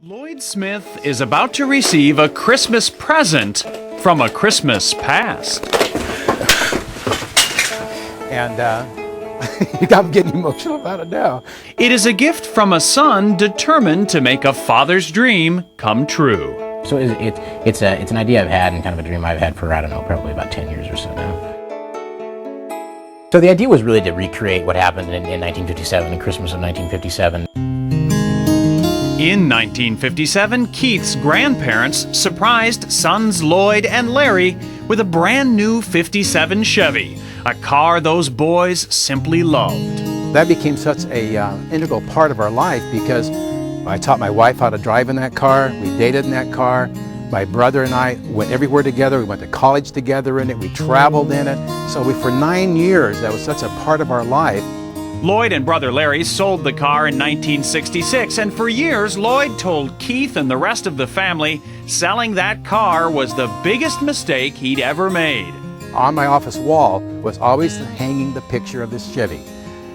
Lloyd Smith is about to receive a Christmas present from a Christmas past. And I'm getting emotional about it now. It is a gift from a son determined to make a father's dream come true. So it's an idea I've had and kind of a dream I've had for, I don't know, probably about 10 years or so now. So the idea was really to recreate what happened in 1957, in Christmas of 1957. In 1957, Keith's grandparents surprised sons Lloyd and Larry with a brand new 57 Chevy, a car those boys simply loved. That became such an integral part of our life because I taught my wife how to drive in that car. We dated in that car. My brother and I went everywhere together. We went to college together in it. We traveled in it. So for 9 years, that was such a part of our life. Lloyd and brother Larry sold the car in 1966, and for years, Lloyd told Keith and the rest of the family selling that car was the biggest mistake he'd ever made. On my office wall was always hanging the picture of this Chevy.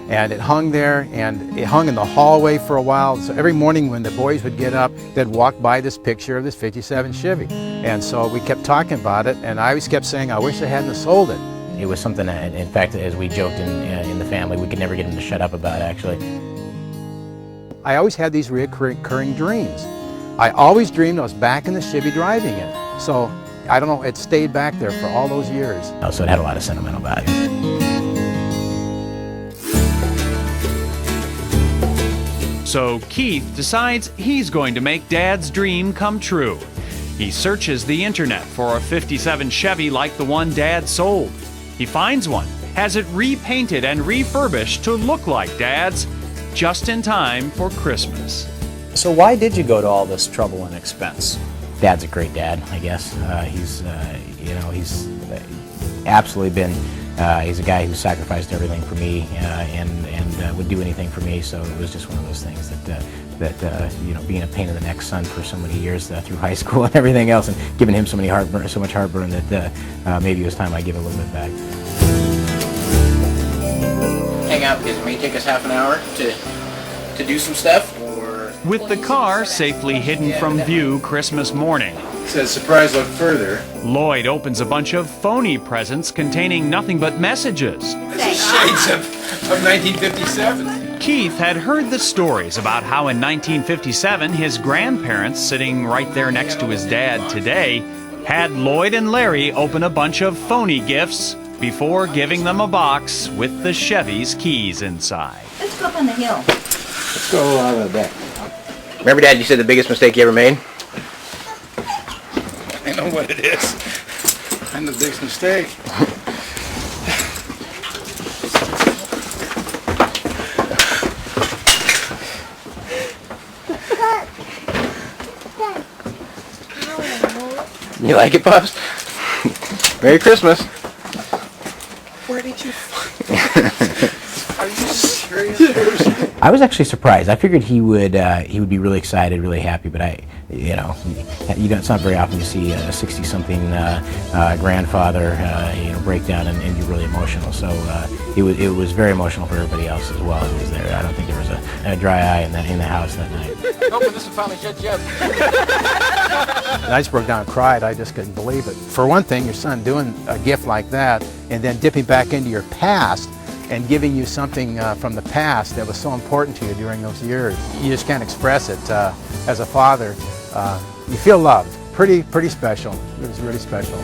And it hung there, and it hung in the hallway for a while. So every morning when the boys would get up, they'd walk by this picture of this 57 Chevy. And so we kept talking about it, and I always kept saying, I wish I hadn't sold it. It was something that, in fact, as we joked in the family, we could never get him to shut up about, actually. I always had these recurring dreams. I always dreamed I was back in the Chevy driving it. So, I don't know, it stayed back there for all those years. So it had a lot of sentimental value. So Keith decides he's going to make Dad's dream come true. He searches the internet for a 57 Chevy like the one Dad sold. He finds one, has it repainted and refurbished to look like Dad's, just in time for Christmas. So why did you go to all this trouble and expense? Dad's a great dad, I guess. He's absolutely been, he's a guy who sacrificed everything for me and would do anything for me. So it was just one of those things that being a pain in the neck son for so many years through high school and everything else, and giving him so much heartburn that maybe it was time I give a little bit back. Hang out because it may take us half an hour to do some stuff. With the car safely hidden from view Christmas morning, it says surprise look further. Lloyd opens a bunch of phony presents containing nothing but messages. This is shades of 1957. Keith had heard the stories about how in 1957 his grandparents, sitting right there next to his dad today, had Lloyd and Larry open a bunch of phony gifts before giving them a box with the Chevy's keys inside. Let's go up on the hill. Let's go out of the deck. Remember, Dad, you said the biggest mistake you ever made? I know what it is. I'm the biggest mistake. You like it, Pops? Merry Christmas. Where did you Are you serious? I was actually surprised. I figured he would be really excited, really happy, but it's not very often you see a 60-something grandfather break down and be really emotional. So it was very emotional for everybody else as well who was there. I don't think there was a dry eye in the house that night. Open this and finally shut you up. And I just broke down and cried. I just couldn't believe it. For one thing, your son doing a gift like that and then dipping back into your past and giving you something from the past that was so important to you during those years. You just can't express it. As a father, you feel loved. Pretty special. It was really special.